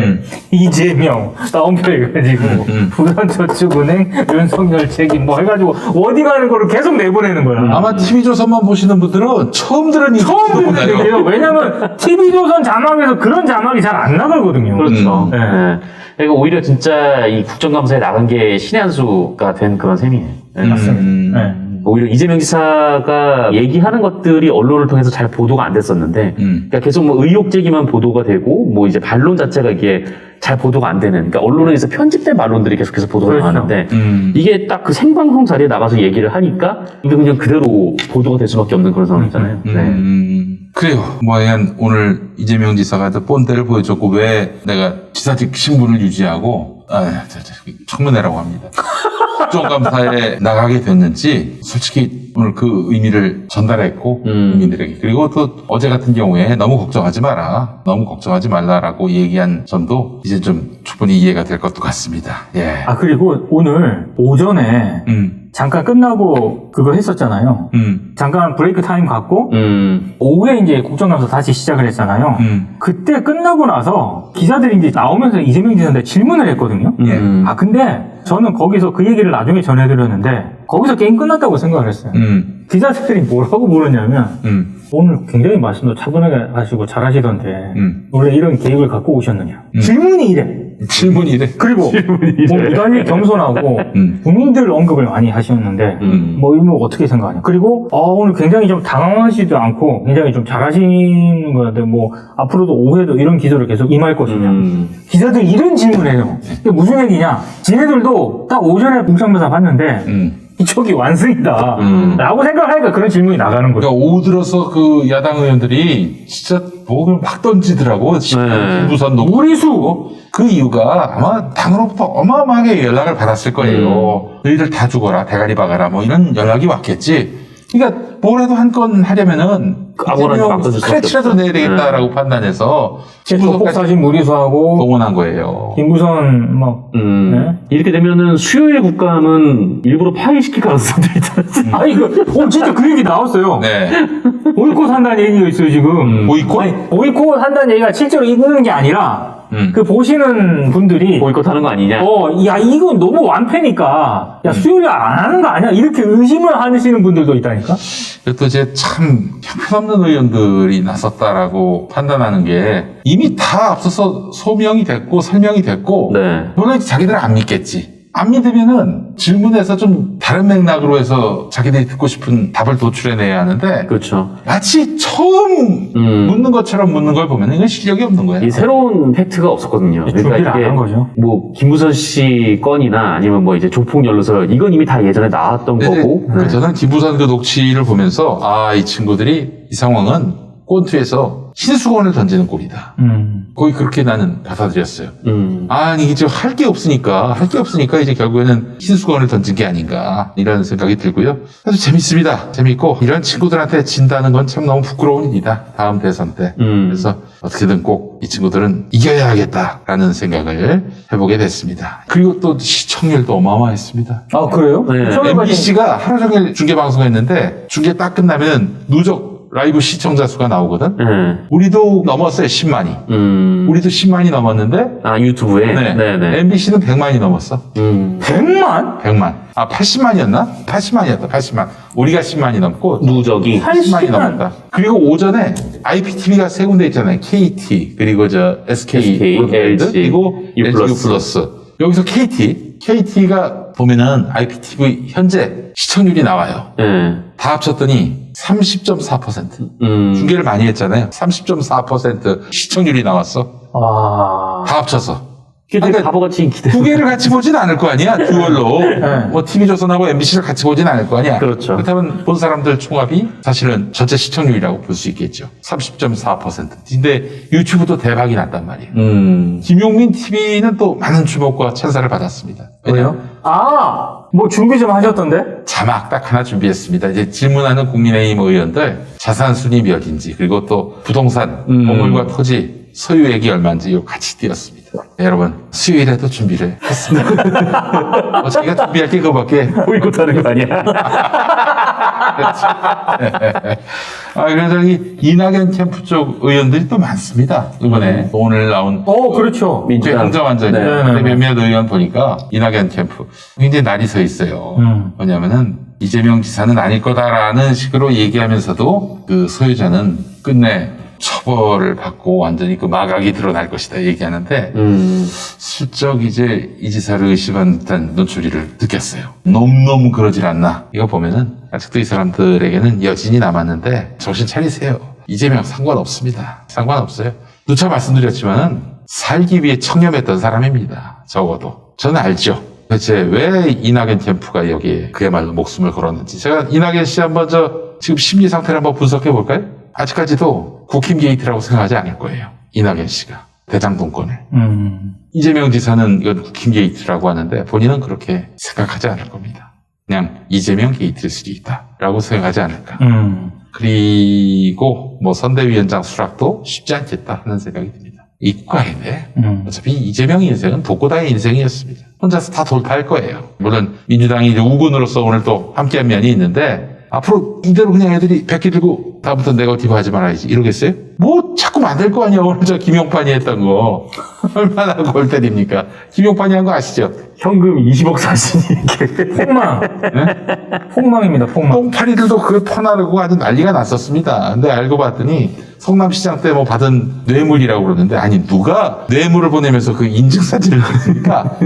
이재명 다운표 해가지고 부산저축은행 윤석열 책임 뭐 해가지고 워딩하는 거를 계속 내보내는 거야. 아마 TV조선만 보시는 분들은 처음 들은 처음 듣는 얘기예요. 왜냐면 TV조선 자막에서 그런 자막이 잘 안 나가거든요. 그렇죠. 네. 네. 그러니까 오히려 진짜 이 국정감사에 나간 게 신의 한 수가 된 그런 셈이에요. 네. 맞습니다. 네. 오히려 이재명 지사가 얘기하는 것들이 언론을 통해서 잘 보도가 안 됐었는데, 그러니까 계속 뭐 의혹 제기만 보도가 되고, 뭐 이제 반론 자체가 이게 잘 보도가 안 되는, 그러니까 언론에서 편집된 반론들이 계속해서 보도가 그렇죠. 나왔는데, 이게 딱 그 생방송 자리에 나가서 얘기를 하니까, 이게 그냥 그대로 보도가 될 수밖에 없는 그런 상황이잖아요. 네. 그래요. 뭐, 오늘 이재명 지사가 또 본때를 보여줬고, 왜 내가 지사직 신분을 유지하고, 청문회라고 합니다. 국정감사에 나가게 됐는지, 솔직히 오늘 그 의미를 전달했고, 국민들에게. 그리고 또 어제 같은 경우에 너무 걱정하지 마라. 너무 걱정하지 말라라고 얘기한 점도 이제 좀 충분히 이해가 될 것도 같습니다. 예. 아, 그리고 오늘 오전에 잠깐 끝나고 그거 했었잖아요. 잠깐 브레이크 타임 갖고 오후에 이제 국정감사 다시 시작을 했잖아요. 그때 끝나고 나서 기자들이 이제 나오면서 이재명 지사한테 질문을 했거든요. 예. 아, 근데 저는 거기서 그 얘기를 나중에 전해드렸는데 거기서 게임 끝났다고 생각을 했어요. 기자들이 뭐라고 물었냐면 오늘 굉장히 말씀도 차분하게 하시고 잘하시던데 원래 이런 계획을 갖고 오셨느냐. 질문이 이래. 질문이 이래. 그리고 뭐 이달리 겸손하고 국민들 언급을 많이 하셨는데 뭐 이런 거 어떻게 생각하냐. 그리고 오늘 굉장히 좀 당황하시지도 않고 굉장히 좀 잘하시는 것 같아요. 뭐 앞으로도 오후에도 이런 기조를 계속 임할 것이냐. 기자들이 이런 질문을 해요. 이게 무슨 얘기냐. 지네들도 딱 오전에 국정감사 봤는데 이쪽이 완승이다 라고 생각하니까 그런 질문이 나가는 거죠. 그러니까 오후 들어서 그 야당 의원들이 진짜 뭐 막 던지더라고. 부산 놓고. 무리수. 그 이유가 아마 당으로부터 어마어마하게 연락을 받았을 거예요. 너희들 다 죽어라, 대가리 박아라, 뭐 이런 연락이 왔겠지. 그러니까 뭐라도 한 건 하려면은 아무거나 바꿔줄 수 스크래치라도 내야 되겠다라고 판단해서 조폭사진 무리수하고 동원한 거예요. 김부선 막 네? 이렇게 되면은 수요일 국감은 일부러 파기시킬 가능성도 있잖아요. 아니 진짜 그 얘기 나왔어요. 네. 보이콧 한다는 얘기가 있어요 지금. 보이콧? 아니, 보이콧 한다는 얘기가 실제로 있는 게 아니라 그 보시는 분들이 보이콧하는 거 아니냐? 야 이건 너무 완패니까 야 수요일 안 하는 거 아니야? 이렇게 의심을 하시는 분들도 있다니까. 또 이제 참 형편없는 의원들이 나섰다라고 판단하는 게 이미 다 앞서서 소명이 됐고 설명이 됐고 네. 물론 자기들은 안 믿겠지. 안 믿으면은 질문에서 좀 다른 맥락으로 해서 자기들이 듣고 싶은 답을 도출해내야 하는데 그렇죠. 마치 처음 묻는 것처럼 묻는 걸 보면 이건 실력이 없는 거야. 이 새로운 팩트가 없었거든요. 준비를 안 한 거죠. 뭐 김부선 씨 건이나 아니면 뭐 이제 조폭 연루설 이건 이미 다 예전에 나왔던 거고. 그 저는 김부선 그 녹취를 보면서 이 친구들이 이 상황은 꼰투에서 신수건을 던지는 꼴이다. 거의 그렇게 나는 받아들였어요. 아니 이제 할 게 없으니까 이제 결국에는 신수건을 던진 게 아닌가 이런 생각이 들고요. 아주 재밌습니다. 재밌고 이런 친구들한테 진다는 건 참 너무 부끄러운 일이다. 다음 대선 때. 그래서 어떻게든 꼭 이 친구들은 이겨야 하겠다라는 생각을 해보게 됐습니다. 그리고 또 시청률도 어마어마했습니다. 아 그래요? 네. MBC가 하루 종일 중계 방송했는데 중계 딱 끝나면 누적 라이브 시청자 수가 나오거든. 우리도 넘었어요. 10만이. 우리도 10만이 넘었는데 유튜브에. 네네. MBC는 100만이 넘었어. 100만? 100만. 80만이었나? 80만이었다. 80만. 우리가 10만이 넘고 누적이 80만이 넘었다. 그리고 오전에 IPTV가 세 군데 있잖아요. KT 그리고 저 SK LG, 그리고 U+. 여기서 KT가 보면은 IPTV 현재 시청률이 나와요. 다 합쳤더니 30.4%. 중계를 많이 했잖아요. 30.4% 시청률이 나왔어. 다 합쳐서. 되게 바보같이 기대. 두 개를 같이 보진 않을 거 아니야, 듀얼로. 뭐, TV조선하고 MBC를 같이 보진 않을 거 아니야. 그렇죠. 그렇다면 본 사람들 총합이 사실은 전체 시청률이라고 볼 수 있겠죠. 30.4%. 근데 유튜브도 대박이 났단 말이에요. 김용민 TV는 또 많은 주목과 찬사를 받았습니다. 왜요? 뭐 준비 좀 하셨던데? 자막 딱 하나 준비했습니다. 이제 질문하는 국민의힘 의원들 자산 순위 몇인지 그리고 또 부동산, 건물과 토지, 소유액이 얼마인지 이거 같이 띄웠습니다. 네, 여러분 수요일에도 준비를 했습니다. 저희가 준비할 게 그거밖에. 보이콧하는 거 아니야? 그래서 이 이낙연 캠프 쪽 의원들이 또 많습니다. 이번에 오늘 나온 그렇죠. 민주당. 행정안전위 네. 몇몇 의원 보니까 이낙연 캠프 굉장히 날이 서 있어요. 뭐냐면은 이재명 지사는 아닐 거다라는 식으로 얘기하면서도 그 소유자는 끝내 처벌을 받고 완전히 그 마각이 드러날 것이다 얘기하는데 슬쩍 이제 이 지사를 의심한 듯한 눈초리를 느꼈어요. 너무 그러질 않나. 이거 보면은 아직도 이 사람들에게는 여진이 남았는데 정신 차리세요. 이재명 상관없습니다. 상관없어요. 누차 말씀드렸지만은 살기 위해 청렴했던 사람입니다. 적어도. 저는 알죠. 대체 왜 이낙연 캠프가 여기에 그야말로 목숨을 걸었는지. 제가 이낙연 씨 한번 지금 심리 상태를 한번 분석해 볼까요? 아직까지도 국힘 게이트라고 생각하지 않을 거예요. 이낙연 씨가. 대장동권을. 이재명 지사는 이건 국힘 게이트라고 하는데 본인은 그렇게 생각하지 않을 겁니다. 그냥 이재명 게이트일 수도 있다라고 생각하지 않을까. 그리고 뭐 선대위원장 수락도 쉽지 않겠다 하는 생각이 듭니다. 이 국가인데 어차피 이재명 인생은 독고다의 인생이었습니다. 혼자서 다 돌파할 거예요. 물론 민주당이 이제 우군으로서 오늘 또 함께한 면이 있는데 앞으로 이대로 그냥 애들이 백기 들고 다음부터 내가 어디 하지 말아야지 이러겠어요? 뭐 자꾸 만들 거 아니야. 오늘 저 김용판이 했던 거 얼마나 골 때립니까? 김용판이 한 거 아시죠? 현금 20억 사신이 이렇게. 폭망. 폭망입니다. 폭망. 똥파리들도 그걸 퍼나르고 아주 난리가 났었습니다. 근데 알고 봤더니 성남시장 때 뭐 받은 뇌물이라고 그러는데 아니 누가 뇌물을 보내면서 그 인증사진을 찍습니까?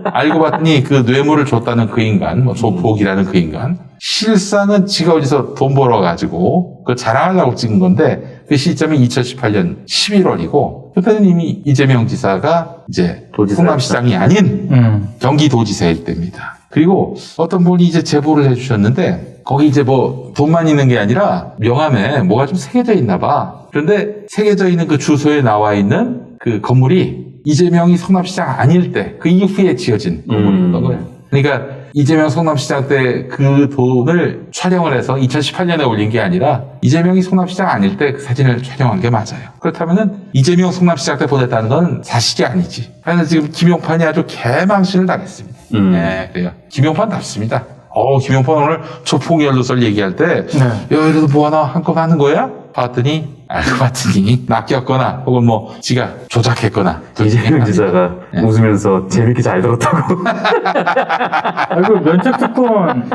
알고 봤더니 그 뇌물을 줬다는 그 인간, 뭐 조폭이라는 그 인간 실상은 지가 어디서 돈 벌어가지고 그걸 자랑하려고 찍은 건데 그 시점이 2018년 11월이고 그때는 이미 이재명 지사가 이제 성남시장이 아닌 경기도지사일 때입니다. 그리고 어떤 분이 이제 제보를 해주셨는데 거기 이제 뭐 돈만 있는 게 아니라 명함에 뭐가 좀 새겨져 있나 봐. 그런데 새겨져 있는 그 주소에 나와 있는 그 건물이 이재명이 성남시장 아닐 때 그 이후에 지어진 건물이었던 거예요. 그러니까 이재명 성남시장 때 그 돈을 촬영을 해서 2018년에 올린 게 아니라 이재명이 성남시장 아닐 때 그 사진을 촬영한 게 맞아요. 그렇다면은 이재명 성남시장 때 보냈다는 건 사실이 아니지. 그래서 지금 김용판이 아주 개망신을 당했습니다. 네, 그래요. 김용판답습니다. 김용판 오늘 조폭 연루설 얘기할 때, 야, 이래도 뭐 하나 한건 하는 거야? 봤더니 알고 봤더니 낚였거나 혹은 뭐 지가 조작했거나 이재명 지사가 네. 웃으면서 재밌게 잘 들었다고. 그 면책 특권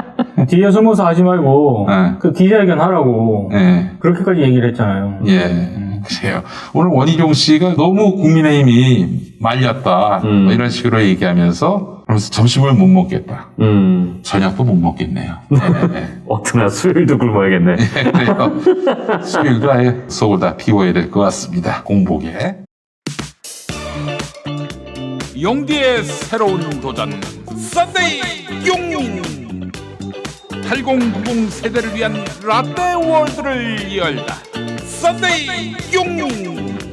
뒤에 숨어서 하지 말고 네. 그 기자회견 하라고 예. 그렇게까지 얘기를 했잖아요. 예. 그래요. 오늘 원희룡 씨가 너무 국민의힘이 말렸다. 뭐 이런 식으로 얘기하면서 그러면서 점심을 못 먹겠다. 저녁도 못 먹겠네요. 네. 어떠나 수요일도 굶어야겠네. 그래요. 수요일도 아예 속을 다 비워야 될 것 같습니다. 공복에. 용디의 새로운 도전 썬데이 용인 8090 세대를 위한 라떼 월드를 열다 썬데이 용인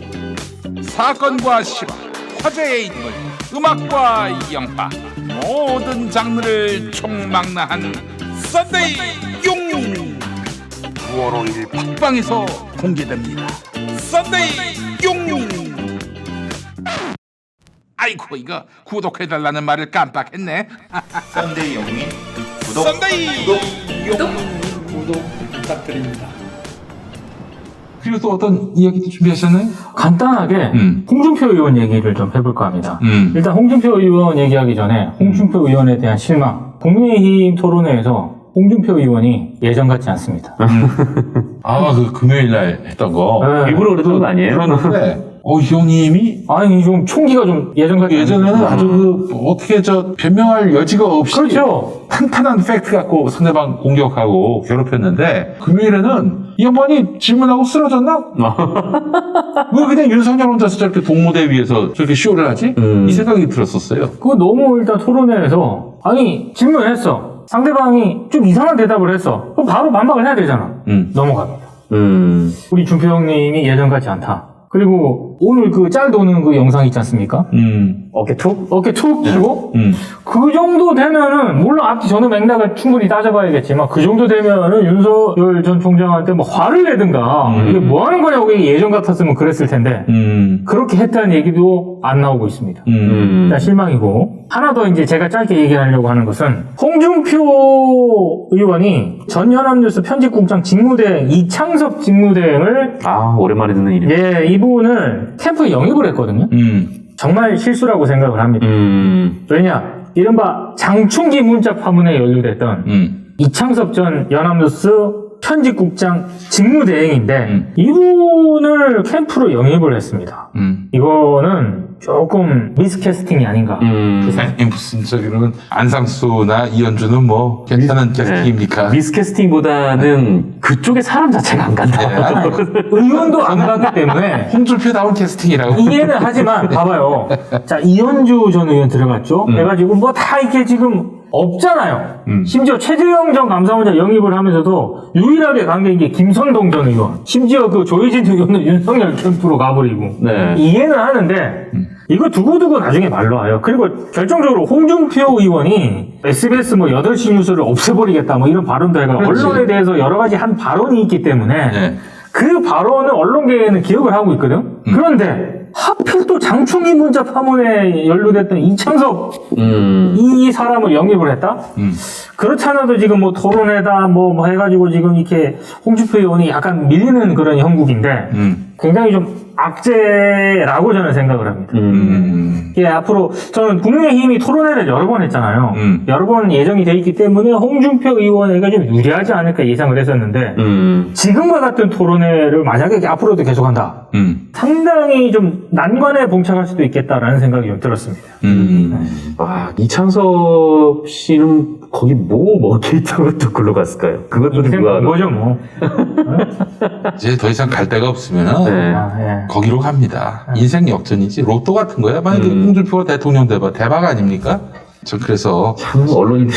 사건과 실화 화제의 인물 음악과 영화 모든 장르를 총망라한 썬데이 용인 9월 5일 팟빵에서 공개됩니다. 썬데이 용인 아이고 이거 구독해달라는 말을 깜빡했네. 썬데이 영민 구독 썬데이 그리고 또 어떤 이야기도 준비하셨나요? 간단하게 홍준표 의원 얘기를 좀 해볼까 합니다. 일단 홍준표 의원 얘기하기 전에 홍준표 의원에 대한 실망. 국민의힘 토론회에서 홍준표 의원이 예전 같지 않습니다. 아, 그 금요일 날 했던 거. 네. 일부러 그랬던 거 아니에요? 그런데, 이 형님이 아니 좀 총기가 좀 예전 같지 예전에는 않습니다. 아주 어떻게 변명할 여지가 없이. 그렇죠. 탄탄한 팩트 갖고 상대방 공격하고 괴롭혔는데, 금요일에는 이 양반이 질문하고 쓰러졌나? 왜 그냥 윤석열 혼자서 저렇게 동무대 위에서 저렇게 쇼를 하지? 이 생각이 들었었어요. 그거 너무 일단 토론회에서 아니 질문했어. 상대방이 좀 이상한 대답을 했어. 그럼 바로 반박을 해야 되잖아. 넘어갑니다. 우리 준표 형님이 예전 같지 않다. 그리고 오늘 그 짤 도는 그 영상 있지 않습니까? 어깨 툭? 어깨 툭 치고 그 정도 되면은 물론 앞뒤 전후 맥락을 충분히 따져봐야겠지만 그 정도 되면은 윤석열 전 총장한테 뭐 화를 내든가 이게 뭐 하는 거냐고 이게 예전 같았으면 그랬을 텐데 그렇게 했다는 얘기도 안 나오고 있습니다. 일단 실망이고 하나 더 이제 제가 짧게 얘기하려고 하는 것은 홍준표 의원이 전 연합뉴스 편집국장 직무대행 이창섭 직무대행을 아, 오랜만에 듣는 이름. 예 이분을 캠프에 영입을 했거든요. 정말 실수라고 생각을 합니다. 왜냐? 이른바 장충기 문자 파문에 연루됐던 이창섭 전 연합뉴스 편집국장 직무대행인데 이분을 캠프로 영입을 했습니다. 이거는 조금 미스캐스팅이 아닌가. 아니, 무슨 저기는 안상수나 이현주는 뭐 괜찮은 캐스팅입니까? 미스캐스팅보다는 그쪽에 사람 자체가 안 간다. 의원도 안 가기 때문에 홍준표다운 캐스팅이라고. 이해는 하지만 봐봐요. 자 이현주 전 의원 들어갔죠. 그래가지고 뭐 다 이게 지금 없잖아요. 심지어 최재형 전 감사원장 영입을 하면서도 유일하게 간 게 이게 김선동 전 의원. 심지어 그 조혜진 의원은 윤석열 캠프로 가버리고. 네. 이해는 하는데 이거 두고두고 나중에 말로 와요. 그리고 결정적으로 홍준표 의원이 SBS 뭐 8시 뉴스를 없애버리겠다 뭐 이런 발언도 해가 그렇지. 언론에 대해서 여러 가지 한 발언이 있기 때문에 네. 그 발언을 언론계에는 기억을 하고 있거든. 그런데 하필 또 장충기 문자 파문에 연루됐던 이창섭 이 사람을 영입을 했다? 그렇지 않아도 지금 뭐 토론회다 뭐 해가지고 지금 이렇게 홍준표 의원이 약간 밀리는 그런 형국인데 굉장히 좀 악재라고 저는 생각을 합니다. 이게 앞으로 저는 국민의힘이 토론회를 여러 번 했잖아요. 여러 번 예정이 돼 있기 때문에 홍준표 의원에게 좀 유리하지 않을까 예상을 했었는데 지금과 같은 토론회를 만약에 앞으로도 계속한다. 상당히 좀 난관에 봉착할 수도 있겠다라는 생각이 좀 들었습니다. 아, 이창섭 씨는 거기 뭐 먹혀 있다고 또 글로 갔을까요? 그것도 인생 본 거죠 뭐. 이제 더 이상 갈 데가 없으면은 네. 아, 예. 거기로 갑니다. 인생 역전이지. 로또 같은 거야. 만약에 홍준표가 대통령 돼봐. 대박 아닙니까? 전 그래서 참 언론인들이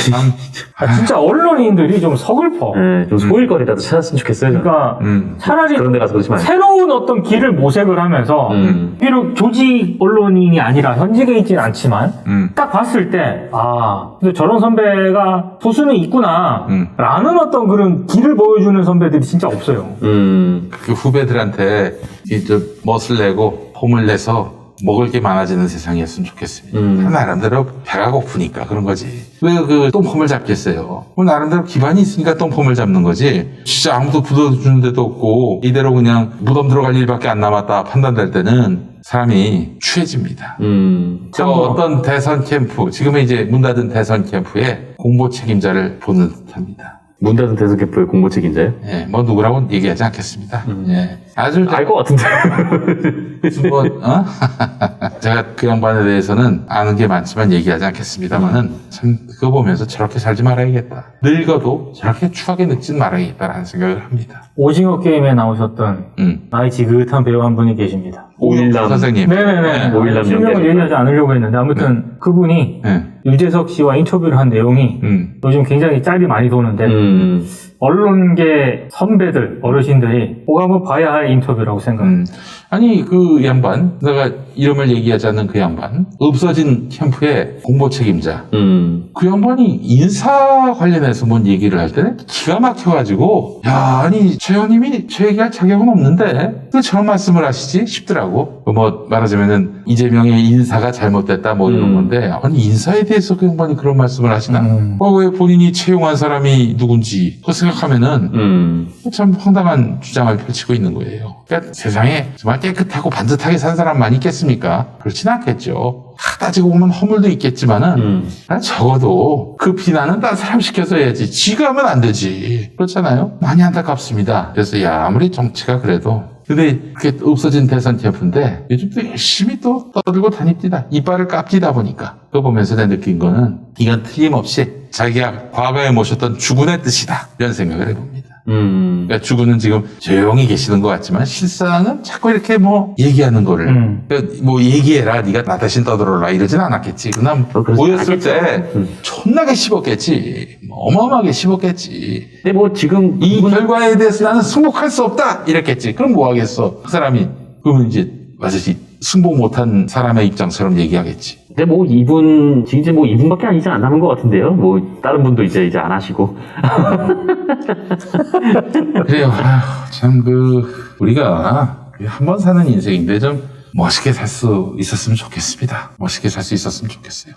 진짜 언론인들이 좀 서글퍼. 네, 좀 소일거리라도 찾았으면 좋겠어요. 저는. 그러니까 차라리 그런 데 가서 그러지 말고. 새로운 어떤 길을 모색을 하면서 비록 조직 언론인이 아니라 현직에 있지는 않지만 딱 봤을 때 근데 저런 선배가 소수는 있구나 라는 어떤 그런 길을 보여주는 선배들이 진짜 없어요. 그 후배들한테 이제 멋을 내고 폼을 내서 먹을 게 많아지는 세상이었으면 좋겠습니다. 나름대로 배가 고프니까 그런 거지. 왜 그 똥폼을 잡겠어요? 나름대로 기반이 있으니까 똥폼을 잡는 거지. 진짜 아무도 부숴주는 데도 없고 이대로 그냥 무덤 들어갈 일밖에 안 남았다 판단될 때는 사람이 취해집니다. 저 어떤 대선 캠프, 지금은 이제 문 닫은 대선 캠프에 공보 책임자를 보는 듯합니다. 문 닫은 대선 캠프의 공보 책임자요? 예, 뭐 누구라고 얘기하지 않겠습니다. 예, 아주 알 것 같은데. 뭐, 제가 그 양반에 대해서는 아는 게 많지만 얘기하지 않겠습니다만은 참 그거 보면서 저렇게 살지 말아야겠다. 늙어도 저렇게 추하게 늙진 말아야겠다라는 생각을 합니다. 오징어 게임에 나오셨던 나이 지긋한 배우 한 분이 계십니다. 오일남 선생님. 네네네. 오일남 실명을 연기하셨다. 얘기하지 않으려고 했는데 아무튼 그분이 네. 유재석 씨와 인터뷰를 한 내용이 요즘 굉장히 짤이 많이 도는데 언론계 선배들, 어르신들이 꼭 한번 봐야 할 인터뷰라고 생각합니다. 아니 그 양반, 내가 이름을 얘기하지 않는 그 양반, 없어진 캠프의 공보 책임자, 그 양반이 인사 관련해서 뭔 얘기를 할 때는 기가 막혀가지고, 야, 아니 최 의원님이 저 얘기할 자격은 없는데 왜 저런 말씀을 하시지 싶더라고. 뭐 말하자면은 이재명의 인사가 잘못됐다 뭐 이런 건데, 아니 인사에 대해서 그 양반이 그런 말씀을 하시나? 왜 본인이 채용한 사람이 누군지 그 생각하면은 참 황당한 주장을 펼치고 있는 거예요. 그러니까 세상에 정말 깨끗하고 반듯하게 산 사람만 있겠습니까? 그렇진 않겠죠. 다 따지고 보면 허물도 있겠지만은 적어도 그 비난은 딴 사람 시켜서 해야지. 지가 하면 안 되지. 그렇잖아요. 많이 안타깝습니다. 그래서 야, 아무리 정치가 그래도 근데 그게 없어진 대선 캠프인데 요즘 또 열심히 또 떠들고 다닙니다. 이빨을 깝디다 보니까. 그거 보면서 내가 느낀 거는 이건 틀림없이 자기가 과거에 모셨던 주군의 뜻이다. 이런 생각을 해봅니다. 그러니까 주군은 지금 조용히 계시는 것 같지만 실상은 자꾸 이렇게 뭐 얘기하는 거를 그러니까 뭐 얘기해라 네가 나 대신 떠들어라 이러진 않았겠지. 그냥 모였을 때 존나게 씹었겠지. 어마어마하게 씹었겠지. 근데 뭐 지금 이 결과에 대해서 나는 승복할 수 없다 이랬겠지. 그럼 뭐 하겠어. 그 사람이 그러면 이제 마치 승복 못한 사람의 입장처럼 얘기하겠지. 근데 뭐 이분 이제 뭐 이분밖에 아니지 안 남은 것 같은데요. 뭐 다른 분도 이제 안 하시고. 그래요. 참 우리가 한 번 사는 인생인데 좀 멋있게 살 수 있었으면 좋겠습니다. 멋있게 살 수 있었으면 좋겠어요.